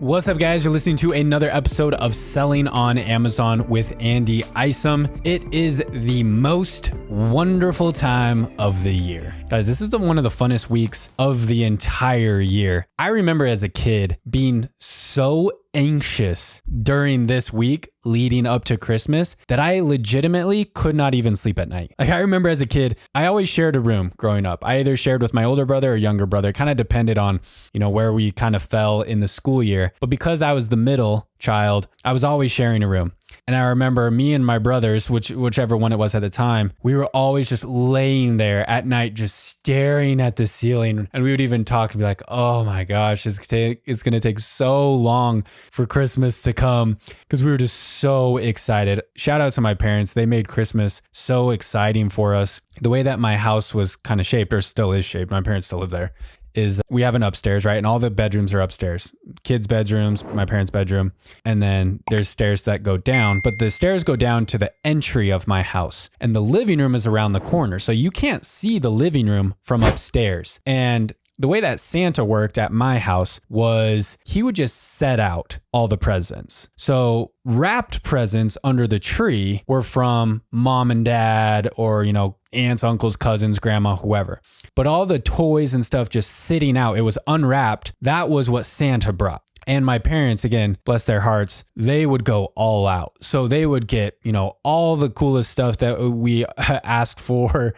What's up, guys? You're listening to another episode of Selling on Amazon with Andy Isom. It is the most wonderful time of the year. Guys, this is one of the funnest weeks of the entire year. I remember as a kid being so anxious during this week leading up to Christmas that I legitimately could not even sleep at night. Like, I remember as a kid, I always shared a room growing up. I either shared with my older brother or younger brother. It kind of depended on, where we kind of fell in the school year. But because I was the middle child, I was always sharing a room. And I remember me and my brothers, whichever one it was at the time, we were always just laying there at night, just staring at the ceiling. And we would even talk and be like, oh my gosh, it's going to take so long for Christmas to come, because we were just so excited. Shout out to my parents. They made Christmas so exciting for us. The way that my house was kind of shaped, or still is shaped, my parents still live there, is we have an upstairs, right? And all the bedrooms are upstairs. Kids' bedrooms, my parents' bedroom, and then there's stairs that go down, but the stairs go down to the entry of my house. And the living room is around the corner, so you can't see the living room from upstairs. And the way that Santa worked at my house was he would just set out all the presents. So wrapped presents under the tree were from mom and dad, or, aunts, uncles, cousins, grandma, whoever. But all the toys and stuff just sitting out, it was unwrapped. That was what Santa brought. And my parents, again, bless their hearts, they would go all out. So they would get, all the coolest stuff that we asked for.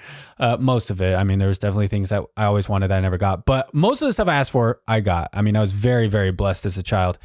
Most of it. I mean, there was definitely things that I always wanted that I never got. But most of the stuff I asked for, I got. I mean, I was very, very blessed as a child.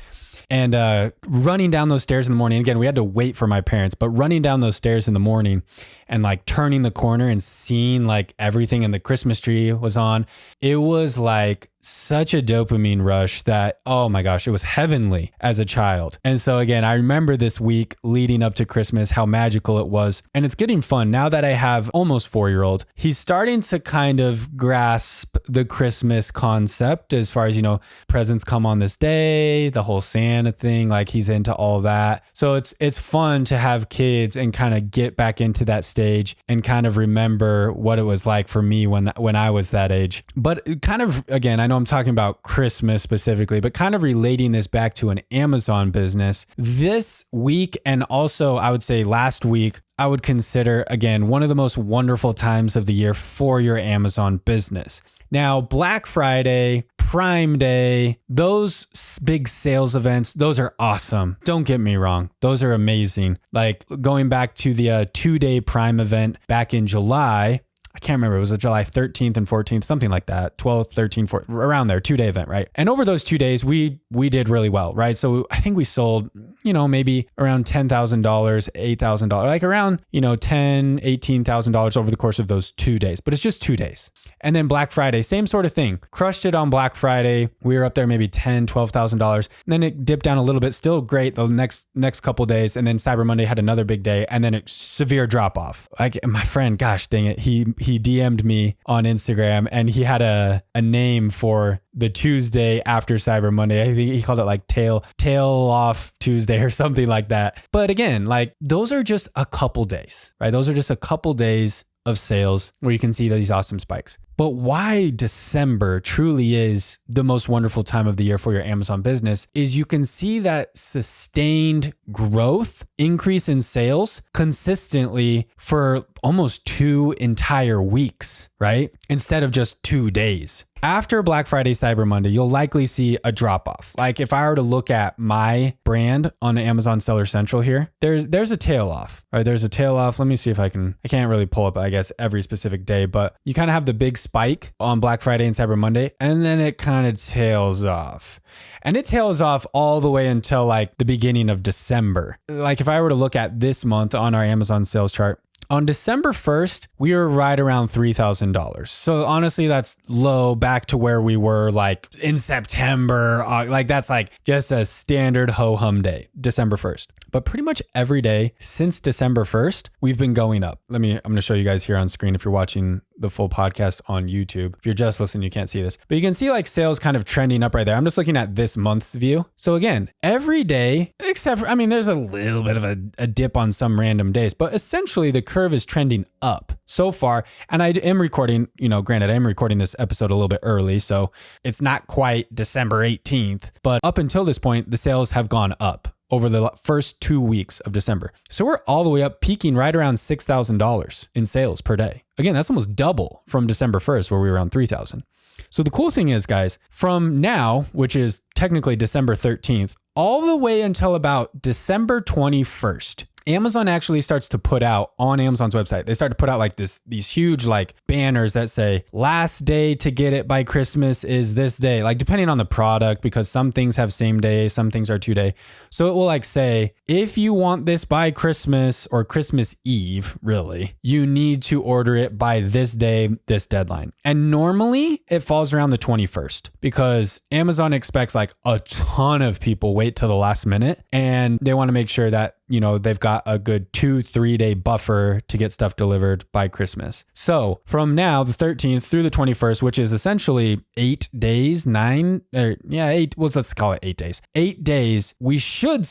And running down those stairs in the morning, again, we had to wait for my parents, but running down those stairs in the morning and like turning the corner and seeing like everything and the Christmas tree was on, it was like such a dopamine rush that, oh my gosh, it was heavenly as a child. And so again, I remember this week leading up to Christmas, how magical it was. And it's getting fun now that I have almost 4-year-old. He's starting to kind of grasp the Christmas concept as far as, presents come on this day, the whole Santa thing, like he's into all that. So it's fun to have kids and kind of get back into that stage and kind of remember what it was like for me when I was that age. But kind of, again, I know I'm talking about Christmas specifically, but kind of relating this back to an Amazon business. This week, and also I would say last week, I would consider, again, one of the most wonderful times of the year for your Amazon business. Now, Black Friday, Prime Day, those big sales events, those are awesome. Don't get me wrong. Those are amazing. Like going back to the 2-day Prime event back in July, I can't remember. It was July 13th and 14th, something like that. 12th, 13th, 14th, around there, 2-day event, right? And over those 2 days, we did really well, right? So I think we sold, maybe around $10,000, $8,000, like around, $10,000, $18,000 over the course of those 2 days. But it's just 2 days. And then Black Friday, same sort of thing. Crushed it on Black Friday. We were up there maybe $10,000, $12,000. Then it dipped down a little bit. Still great the next couple days. And then Cyber Monday had another big day. And then a severe drop off. Like my friend, gosh dang it, he DM'd me on Instagram and he had a name for the Tuesday after Cyber Monday. I think he called it like tail off Tuesday or something like that. But again, like those are just a couple days, right? Those are just a couple days of sales where you can see these awesome spikes. But why December truly is the most wonderful time of the year for your Amazon business is you can see that sustained growth, increase in sales consistently for almost 2 entire weeks, right? Instead of just 2 days. After Black Friday, Cyber Monday, you'll likely see a drop off. Like if I were to look at my brand on Amazon Seller Central here, there's a tail off, right? There's a tail off. Let me see if I can't really pull up, I guess, every specific day, but you kind of have the big spike on Black Friday and Cyber Monday, and then it kind of tails off. And it tails off all the way until like the beginning of December. Like if I were to look at this month on our Amazon sales chart, on December 1st, we were right around $3,000. So honestly, that's low back to where we were like in September. Like that's like just a standard ho-hum day, December 1st. But pretty much every day since December 1st, we've been going up. I'm going to show you guys here on screen if you're watching the full podcast on YouTube. If you're just listening, you can't see this, but you can see like sales kind of trending up right there. I'm just looking at this month's view. So again, every day, Except for, I mean, there's a little bit of a dip on some random days, but essentially the curve is trending up so far. And I am recording, granted, I am recording this episode a little bit early, so it's not quite December 18th, but up until this point, the sales have gone up over the first 2 weeks of December. So we're all the way up, peaking right around $6,000 in sales per day. Again, that's almost double from December 1st, where we were around 3,000. So the cool thing is, guys, from now, which is technically December 13th, all the way until about December 21st, Amazon actually starts to put out on Amazon's website. They start to put out like these huge like banners that say last day to get it by Christmas is this day, like depending on the product, because some things have same day, some things are 2-day. So it will like say, if you want this by Christmas or Christmas Eve, really, you need to order it by this day, this deadline. And normally it falls around the 21st because Amazon expects like a ton of people wait till the last minute and they want to make sure that they've got a good 2-3 day buffer to get stuff delivered by Christmas. So from now, the 13th through the 21st, which is essentially 8 days, let's call it 8 days. 8 days, we should,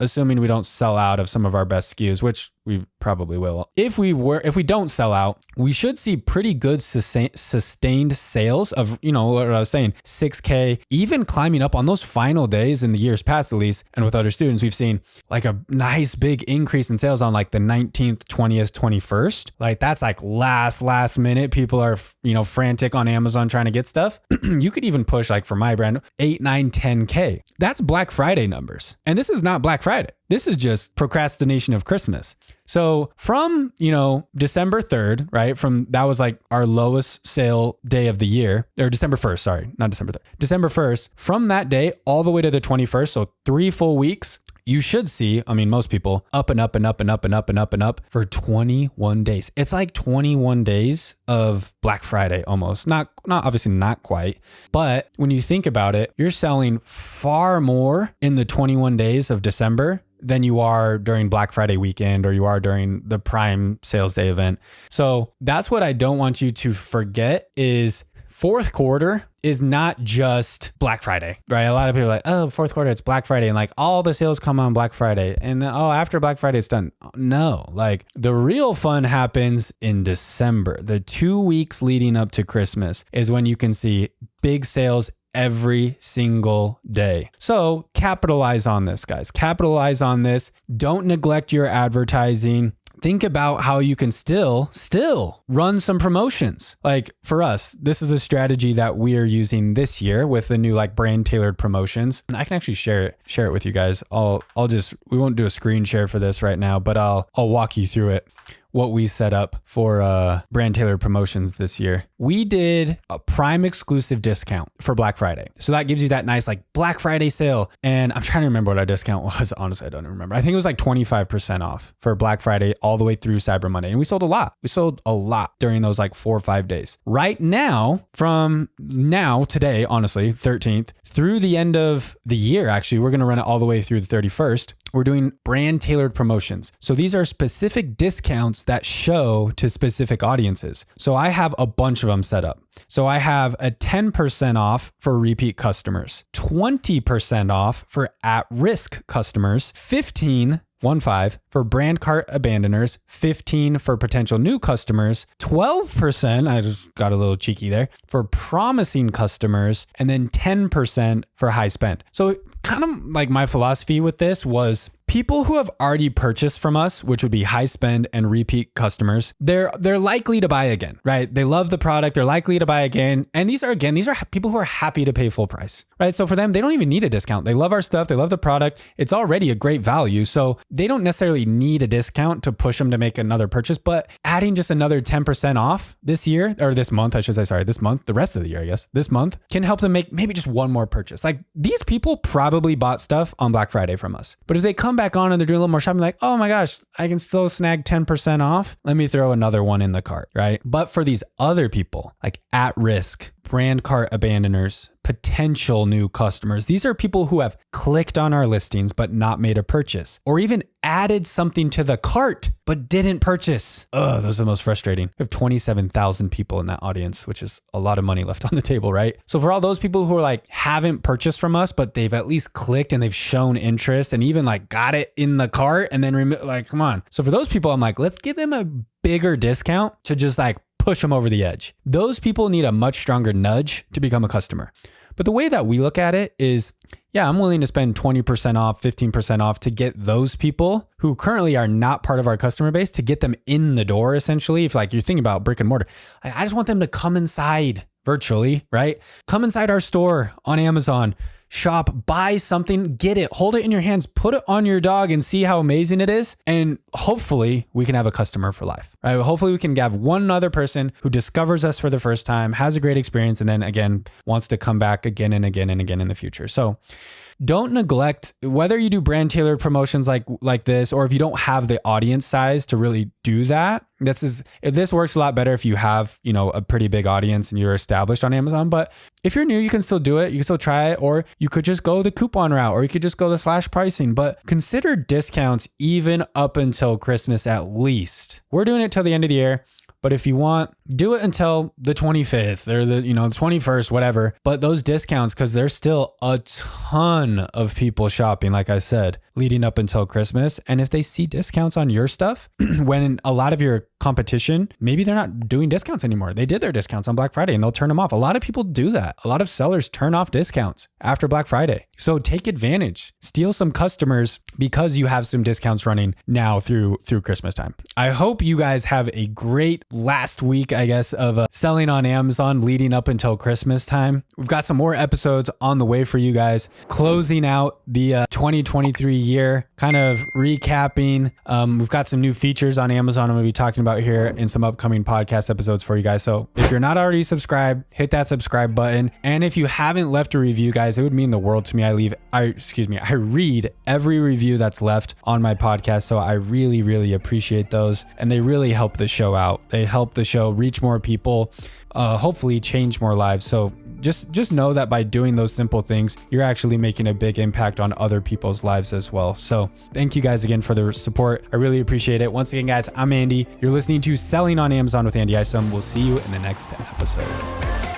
assuming we don't sell out of some of our best SKUs, which we probably will. If we don't sell out, we should see pretty good sustained sales of, what I was saying, 6K, even climbing up on those final days in the years past, at least. And with other students, we've seen like a nice big increase in sales on like the 19th, 20th, 21st. Like that's like last minute. People are, frantic on Amazon trying to get stuff. You could even push like for my brand, 8, 9, 10K. That's Black Friday numbers. And this is not Black Friday. This is just procrastination of Christmas. So from, December 3rd, right? That was like our lowest sale day of the year, or December 1st, sorry, not December 3rd. December 1st, from that day all the way to the 21st, so 3 full weeks, you should see, most people up and up and up and up and up and up and up for 21 days. It's like 21 days of Black Friday almost. Not obviously not quite, but when you think about it, you're selling far more in the 21 days of December than you are during Black Friday weekend or you are during the Prime Sales Day event. So that's what I don't want you to forget is fourth quarter is not just Black Friday, right? A lot of people are like, oh, fourth quarter, it's Black Friday. And like all the sales come on Black Friday. And then, after Black Friday, it's done. No, like the real fun happens in December. The 2 weeks leading up to Christmas is when you can see big sales every single day. So capitalize on this, guys. Capitalize on this. Don't neglect your advertising. Think about how you can still run some promotions. Like for us, this is a strategy that we are using this year with the new like brand tailored promotions. And I can actually share it with you guys. We won't do a screen share for this right now, but I'll walk you through it. What we set up for brand tailored promotions this year. We did a Prime exclusive discount for Black Friday. So that gives you that nice like Black Friday sale. And I'm trying to remember what our discount was. Honestly, I don't remember. I think it was like 25% off for Black Friday all the way through Cyber Monday. And we sold a lot. We sold a lot during those like 4 or 5 days. Right now, from now, today, honestly, 13th, through the end of the year, actually, we're going to run it all the way through the 31st. We're doing brand tailored promotions. So these are specific discounts that show to specific audiences. So I have a bunch of them set up. So I have a 10% off for repeat customers, 20% off for at-risk customers, 15 for brand cart abandoners, 15 for potential new customers, 12%, I just got a little cheeky there, for promising customers, and then 10% for high spend. So kind of like my philosophy with this was people who have already purchased from us, which would be high spend and repeat customers, they're likely to buy again, right? They love the product. They're likely to buy again. And these are people who are happy to pay full price, right? So for them, they don't even need a discount. They love our stuff. They love the product. It's already a great value. So they don't necessarily need a discount to push them to make another purchase, but adding just another 10% off this year, or this month, the rest of the year, I guess, this month can help them make maybe just one more purchase. Like these people probably bought stuff on Black Friday from us, but if they come back on and they're doing a little more shopping, like, oh my gosh, I can still snag 10% off. Let me throw another one in the cart, right? But for these other people, like at risk, brand cart abandoners, potential new customers. These are people who have clicked on our listings but not made a purchase, or even added something to the cart but didn't purchase. Those are the most frustrating. We have 27,000 people in that audience, which is a lot of money left on the table, right? So for all those people who are like haven't purchased from us, but they've at least clicked and they've shown interest and even like got it in the cart and then like, come on. So for those people, I'm like, let's give them a bigger discount to just like push them over the edge. Those people need a much stronger nudge to become a customer. But the way that we look at it is, yeah, I'm willing to spend 20% off, 15% off to get those people who currently are not part of our customer base, to get them in the door, essentially. If like you're thinking about brick and mortar, I just want them to come inside virtually, right? Come inside our store on Amazon, shop, buy something, get it, hold it in your hands, put it on your dog and see how amazing it is. And hopefully we can have a customer for life, right? Hopefully we can have one other person who discovers us for the first time, has a great experience, and then again, wants to come back again and again and again in the future. So don't neglect, whether you do brand tailored promotions like this, or if you don't have the audience size to really do that. This works a lot better if you have, a pretty big audience and you're established on Amazon. But if you're new, you can still do it. You can still try it, or you could just go the coupon route, or you could just go the slash pricing. But consider discounts even up until Christmas at least. We're doing it till the end of the year. But if you want, do it until the 25th or the 21st, whatever. But those discounts, because there's still a ton of people shopping, like I said, leading up until Christmas. And if they see discounts on your stuff, when a lot of your competition, maybe they're not doing discounts anymore. They did their discounts on Black Friday and they'll turn them off. A lot of people do that. A lot of sellers turn off discounts after Black Friday. So take advantage, steal some customers because you have some discounts running now through Christmas time. I hope you guys have a great last week, I guess, of selling on Amazon leading up until Christmas time. We've got some more episodes on the way for you guys, closing out the 2023 year, kind of recapping. We've got some new features on Amazon I'm going to be talking about here in some upcoming podcast episodes for you guys. So if you're not already subscribed, hit that subscribe button. And if you haven't left a review, guys, it would mean the world to me. I read every review that's left on my podcast. So I really, really appreciate those. And they really help the show out. They help the show reach more people, hopefully change more lives. So just know that by doing those simple things, you're actually making a big impact on other people's lives as well. So thank you guys again for the support. I really appreciate it. Once again, guys, I'm Andy. You're listening to Selling on Amazon with Andy Isom. We'll see you in the next episode.